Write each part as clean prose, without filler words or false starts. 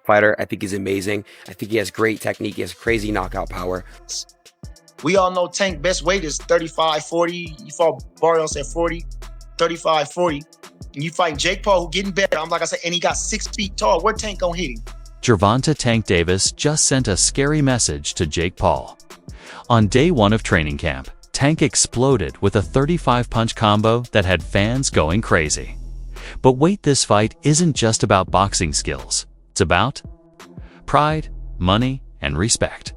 fighter. I think he's amazing. I think he has great technique. He has crazy knockout power. We all know Tank best weight is 35, 40. You fought Barrios at 40, 35, 40. And you fight Jake Paul, who getting better. I'm like I said, and he got 6 feet tall. Where Tank gonna hit him? Gervonta Tank Davis just sent a scary message to Jake Paul. On day 1 of training camp, Tank exploded with a 35-punch combo that had fans going crazy. But wait, this fight isn't just about boxing skills. It's about pride, money, and respect.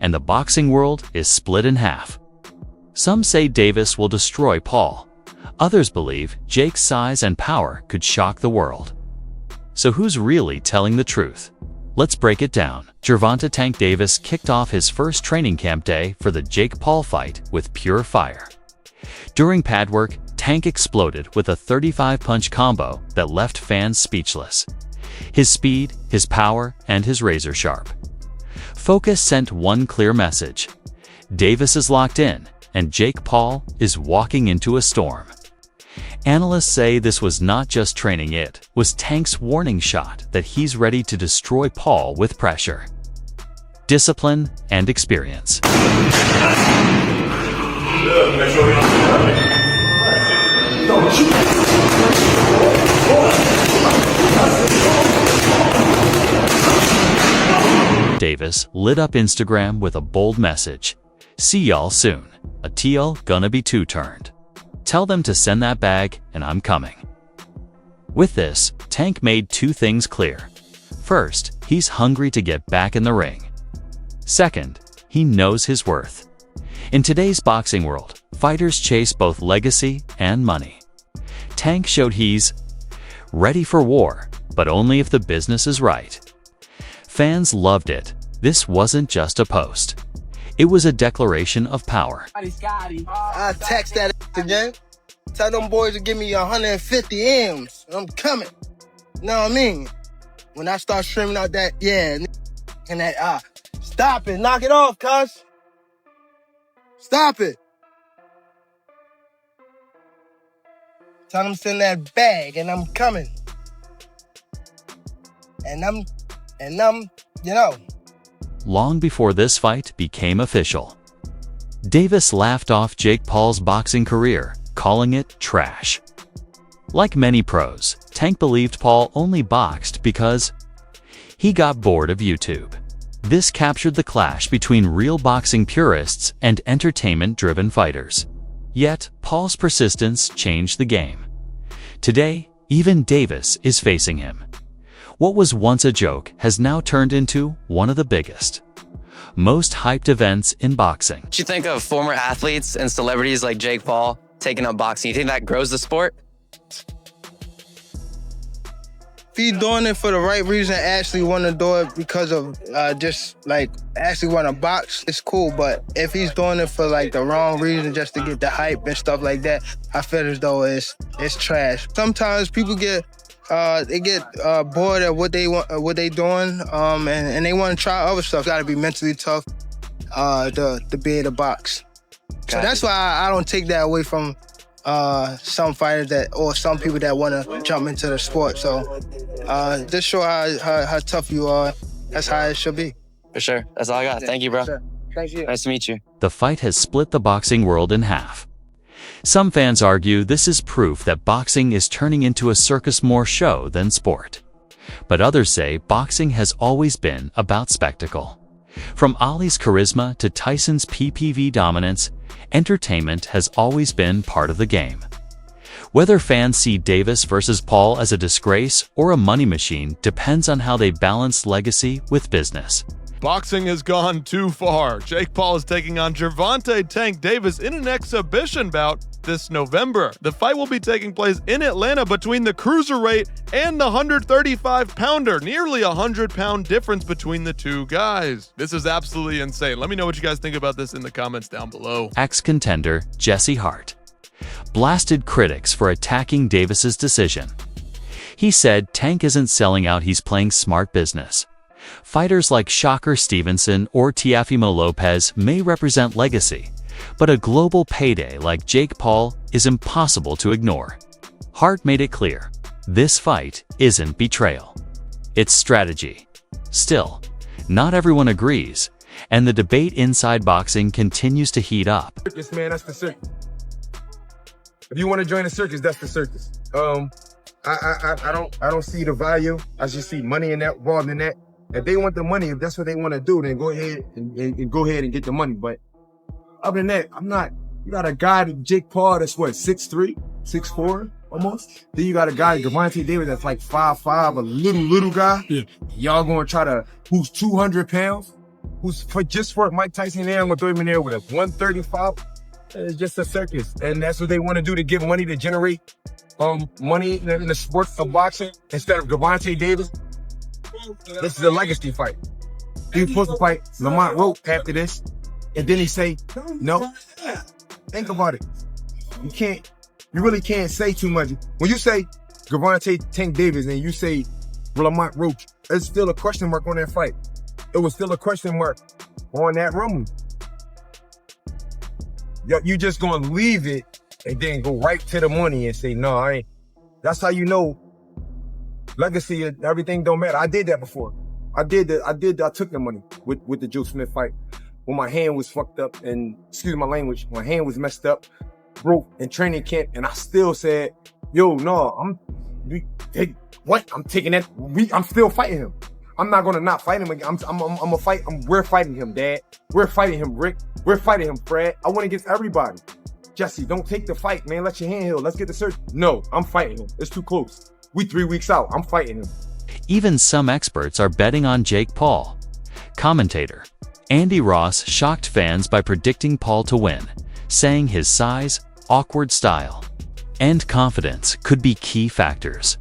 And the boxing world is split in half. Some say Davis will destroy Paul. Others believe Jake's size and power could shock the world. So who's really telling the truth? Let's break it down. Gervonta Tank Davis kicked off his first training camp day for the Jake Paul fight with pure fire. During pad work, Tank exploded with a 35-punch combo that left fans speechless. His speed, his power, and his razor sharp focus sent one clear message. Davis is locked in, and Jake Paul is walking into a storm. Analysts say this was not just training, it was Tank's warning shot that he's ready to destroy Paul with pressure, discipline, and experience. Davis lit up Instagram with a bold message. "See y'all soon. A TL gonna be 2-turned. Tell them to send that bag and I'm coming." With this, Tank made 2 things clear. First, he's hungry to get back in the ring. Second, he knows his worth. In today's boxing world, fighters chase both legacy and money. Tank showed he's ready for war, but only if the business is right. Fans loved it. This wasn't just a post. It was a declaration of power. I text that again. Tell them boys to give me 150 M's. I'm coming. You know what I mean? When I start streaming out that, yeah, and that, stop it. Knock it off, cuz. Stop it. Tell them to send that bag, and I'm coming. And I'm, you know. Long before this fight became official, Davis laughed off Jake Paul's boxing career, calling it trash. Like many pros, Tank believed Paul only boxed because he got bored of YouTube. This captured the clash between real boxing purists and entertainment-driven fighters. Yet, Paul's persistence changed the game. Today, even Davis is facing him. What was once a joke has now turned into one of the biggest, most hyped events in boxing. What you think of former athletes and celebrities like Jake Paul taking up boxing? You think that grows the sport? If he's doing it for the right reason, actually want to do it because of just like actually want to box, it's cool. But if he's doing it for like the wrong reason, just to get the hype and stuff like that, I feel as though it's trash. Sometimes people get bored at what they want, what they doing, and they want to try other stuff. Got to be mentally tough to be able to box. So that's why I don't take that away from some fighters or some people that want to jump into the sport. So just show how tough you are. That's how it should be. For sure. That's all I got. Thank you, bro. Sure. Thank you. Nice to meet you. The fight has split the boxing world in half. Some fans argue this is proof that boxing is turning into a circus, more show than sport. But others say boxing has always been about spectacle. From Ali's charisma to Tyson's PPV dominance, entertainment has always been part of the game. Whether fans see Davis versus Paul as a disgrace or a money machine depends on how they balance legacy with business. Boxing has gone too far. Jake Paul is taking on Gervonta Tank Davis in an exhibition bout this November. The fight will be taking place in Atlanta between the cruiserweight and the 135-pounder, nearly a 100-pound difference between the two guys. This is absolutely insane. Let me know what you guys think about this in the comments down below. Ex-contender Jesse Hart blasted critics for attacking Davis's decision. He said Tank isn't selling out, he's playing smart business. Fighters like Shocker Stevenson or Teofimo Lopez may represent legacy, but a global payday like Jake Paul is impossible to ignore. Hart made it clear, this fight isn't betrayal. It's strategy. Still, not everyone agrees, and the debate inside boxing continues to heat up. Circus, man, that's the circus. If you want to join the circus, that's the circus. I don't see the value. I just see money in that, involved in that. If they want the money, if that's what they want to do, then go ahead and go ahead and get the money. But other than that, I'm not. You got a guy, Jake Paul, that's what, 6'3", 6'4", almost. Then you got a guy, Gervonta Davis, that's like 5'5", a little guy. Yeah. Y'all gonna try to, who's 200 pounds, who's just for Mike Tyson there, I'm gonna throw him in there with a 135. It's just a circus, and that's what they want to do, to give money to generate money in the sport of boxing instead of Gervonta Davis. This is a legacy fight. He was supposed to fight Lamont Rope after this, and then he say no. Think about it. You really can't say too much. When you say Gervonta Tank Davis and you say Lamont Roach, there's still a question mark on that fight. It was still a question mark on that rumble. You just gonna leave it and then go right to the money and say, no, I ain't. That's how you know legacy, everything don't matter. I did that before. I took the money with the Joe Smith fight when my hand was fucked up and, excuse my language, my hand was messed up, broke in training camp, and I still said, yo, no, I'm taking that, I'm still fighting him. I'm not gonna not fight him again. We're fighting him, Dad. We're fighting him, Rick. We're fighting him, Fred. I went against everybody. Jesse, don't take the fight, man. Let your hand heal. Let's get the surgery. No, I'm fighting him. It's too close. We 3 weeks out. I'm fighting him. Even some experts are betting on Jake Paul. Commentator Andy Ross shocked fans by predicting Paul to win, saying his size, awkward style, and confidence could be key factors.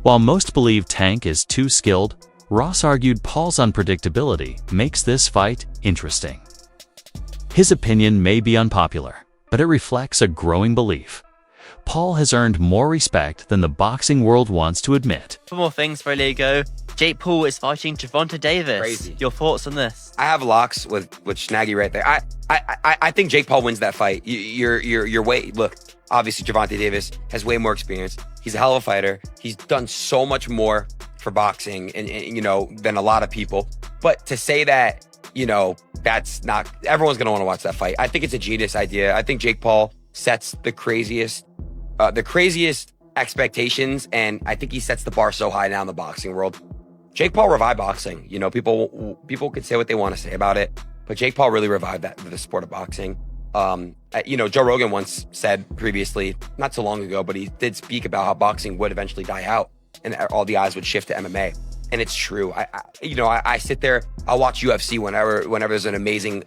While most believe Tank is too skilled, Ross argued Paul's unpredictability makes this fight interesting. His opinion may be unpopular, but it reflects a growing belief. Paul has earned more respect than the boxing world wants to admit. For more things for Lego, Jake Paul is fighting Gervonta Davis. Crazy. Your thoughts on this? I have locks with Snaggy right there. I think Jake Paul wins that fight. You're way, look, obviously Gervonta Davis has way more experience. He's a hell of a fighter. He's done so much more for boxing and you know, than a lot of people. But to say that, you know, that's not, everyone's going to want to watch that fight. I think it's a genius idea. I think Jake Paul sets the craziest expectations, and I think he sets the bar so high now in the boxing world. Jake Paul revived boxing. You know, people could say what they want to say about it, but Jake Paul really revived the sport of boxing. You know, Joe Rogan once said previously, not so long ago, but he did speak about how boxing would eventually die out and all the eyes would shift to MMA. And it's true. I sit there, I'll watch UFC whenever there's an amazing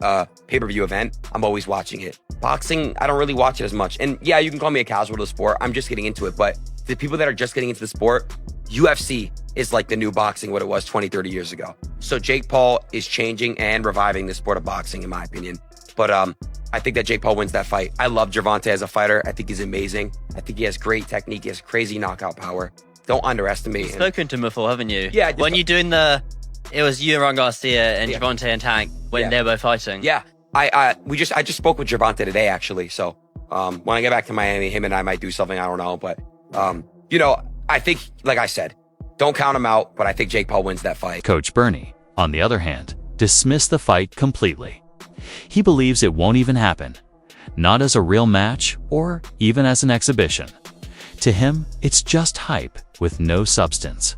pay-per-view event. I'm always watching it. Boxing, I don't really watch it as much. And yeah, you can call me a casual to the sport. I'm just getting into it. But the people that are just getting into the sport, UFC is like the new boxing, what it was 20, 30 years ago. So Jake Paul is changing and reviving the sport of boxing, in my opinion. But I think that Jake Paul wins that fight. I love Gervonta as a fighter. I think he's amazing. I think he has great technique. He has crazy knockout power. Don't underestimate him. You've spoken to him before, haven't you? Yeah. When you're doing it was you, Ron Garcia, and Gervonta and Tank when they were both fighting. Yeah. I just spoke with Gervonta today, actually. So when I get back to Miami, him and I might do something. I don't know. But, you know, I think, like I said, don't count him out, but I think Jake Paul wins that fight. Coach Bernie, on the other hand, dismissed the fight completely. He believes it won't even happen, not as a real match or even as an exhibition. To him, it's just hype with no substance.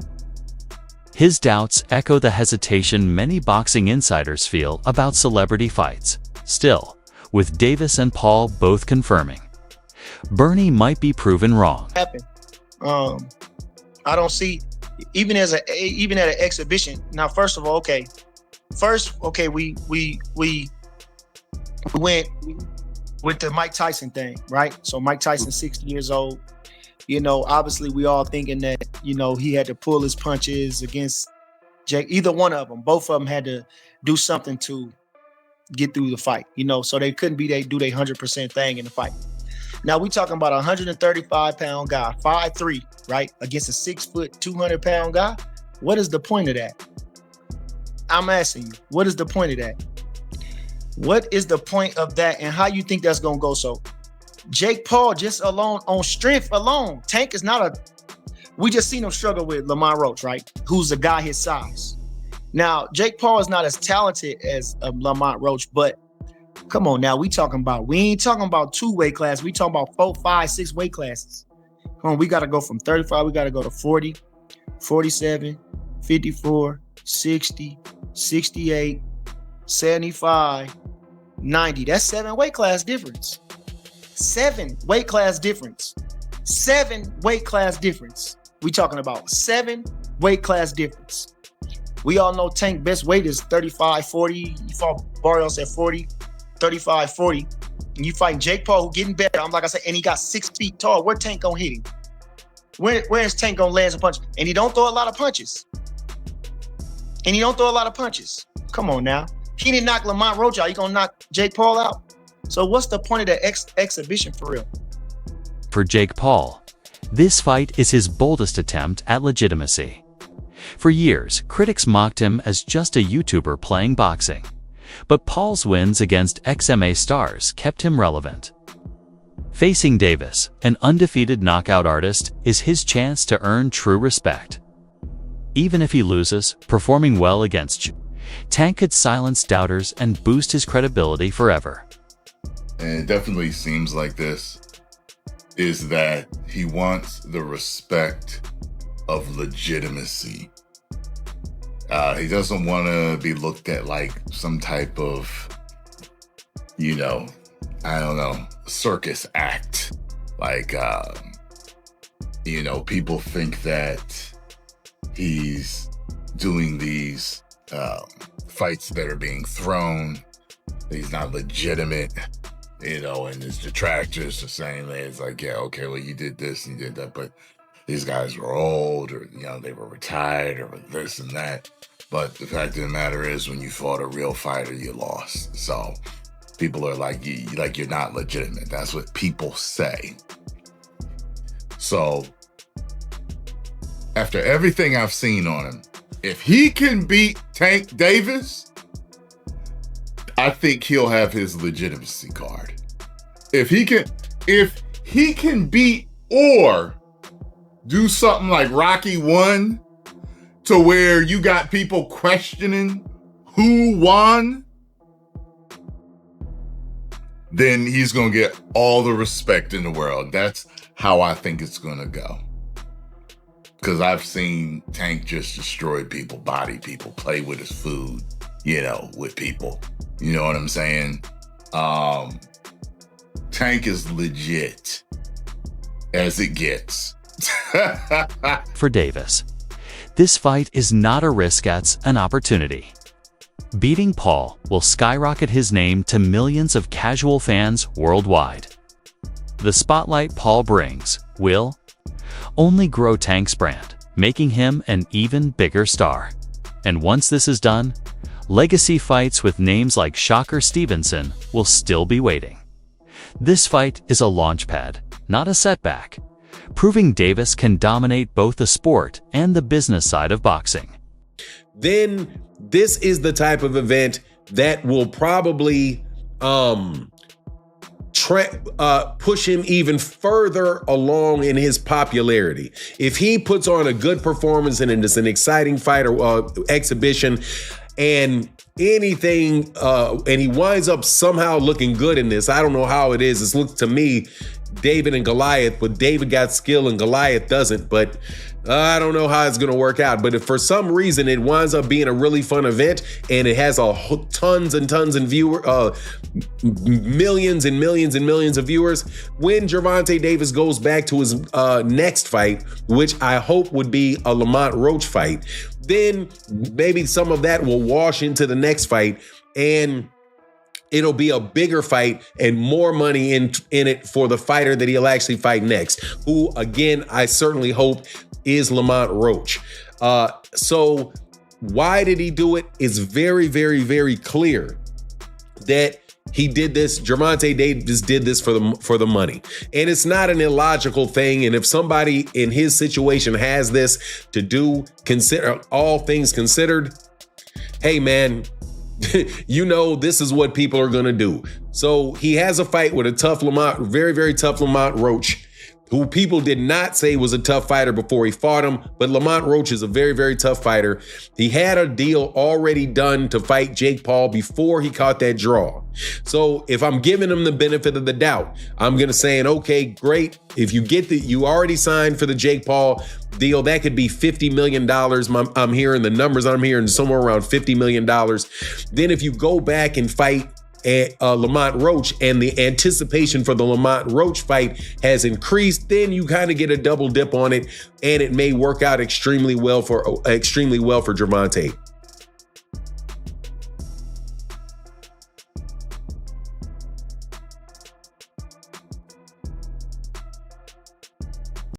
His doubts echo the hesitation many boxing insiders feel about celebrity fights. Still, with Davis and Paul both confirming, Bernie might be proven wrong. I don't see, even at an exhibition. Now, first of all, we went with the Mike Tyson thing, right? So Mike Tyson, 60 years old. You know, obviously we all thinking that, you know, he had to pull his punches against Jake. Either one of them, both of them had to do something to get through the fight, you know, so they couldn't do their 100% thing in the fight. Now we talking about a 135-pound guy, 5'3", right? Against a 6 foot, 200-pound guy. What is the point of that? I'm asking you, what is the point of that? What is the point of that, and how you think that's gonna go? So Jake Paul, just alone, on strength alone, Tank is not we just seen him struggle with Lamont Roach, right? Who's a guy his size. Now, Jake Paul is not as talented as Lamont Roach, but come on now, we ain't talking about 2 weight classes. We talking about 4, 5, 6 weight classes. Come on, we got to go from 35, we got to go to 40, 47, 54, 60, 68, 75, 90. That's 7 weight class difference. 7 weight class difference. 7 weight class difference. We talking about 7 weight class difference. We all know Tank best weight is 35, 40. You fought Barrios at 40, 35, 40. And you fight Jake Paul, who getting better. I'm like I said, and he got 6 feet tall. Where Tank gonna hit him? Where is Tank gonna land some punches? And he don't throw a lot of punches. Come on now. He didn't knock Lamont Roach out. He gonna knock Jake Paul out. So what's the point of the exhibition for real? For Jake Paul, this fight is his boldest attempt at legitimacy. For years, critics mocked him as just a YouTuber playing boxing. But Paul's wins against XMA stars kept him relevant. Facing Davis, an undefeated knockout artist, is his chance to earn true respect. Even if he loses, performing well against you, Tank could silence doubters and boost his credibility forever. And it definitely seems like this is that he wants the respect of legitimacy. He doesn't want to be looked at like some type of, circus act. Like, people think that he's doing these fights that are being thrown. He's not legitimate, and his detractors are saying that it's like, yeah, okay, well, you did this and you did that, but these guys were old, or, they were retired, or this and that. But the fact of the matter is, when you fought a real fighter, you lost. So people are like, you're not legitimate. That's what people say. So after everything I've seen on him, if he can beat Tank Davis, I think he'll have his legitimacy card. If he can beat or do something like Rocky 1 to where you got people questioning who won, then he's going to get all the respect in the world. That's how I think it's going to go. Because I've seen Tank just destroy people, body people, play with his food, with people. You know what I'm saying? Tank is legit as it gets. For Davis, this fight is not a risk, it's an opportunity. Beating Paul will skyrocket his name to millions of casual fans worldwide. The spotlight Paul brings will only grow Tank's brand, making him an even bigger star. And once this is done, legacy fights with names like Shocker Stevenson will still be waiting. This fight is a launchpad, not a setback, proving Davis can dominate both the sport and the business side of boxing. Then this is the type of event that will probably push him even further along in his popularity. If he puts on a good performance and it's an exciting fight or exhibition and anything, and he winds up somehow looking good in this, I don't know how it is. It looks to me David and Goliath, but David got skill and Goliath doesn't, but I don't know how it's going to work out. But if for some reason it winds up being a really fun event and it has tons and tons of millions and millions and millions of viewers, when Gervonta Davis goes back to his next fight, which I hope would be a Lamont Roach fight, then maybe some of that will wash into the next fight and it'll be a bigger fight and more money in it for the fighter that he'll actually fight next, who, again, I certainly hope is Lamont Roach. So why did he do it? It's very, very, very clear that he did this. Gervonta Davis did this for the money. And it's not an illogical thing. And if somebody in his situation has this to do, consider all things considered, hey, man, this is what people are going to do. So he has a fight with a tough Lamont, very, very tough Lamont Roach. who people did not say was a tough fighter before he fought him, but Lamont Roach is a very, very tough fighter. He had a deal already done to fight Jake Paul before he caught that draw. So if I'm giving him the benefit of the doubt, I'm going to say, okay, great. If you you already signed for the Jake Paul deal, that could be $50 million. I'm hearing the numbers I'm hearing somewhere around $50 million. Then if you go back and fight Lamont Roach and the anticipation for the Lamont Roach fight has increased, then you kind of get a double dip on it, and it may work out extremely well for Gervonta.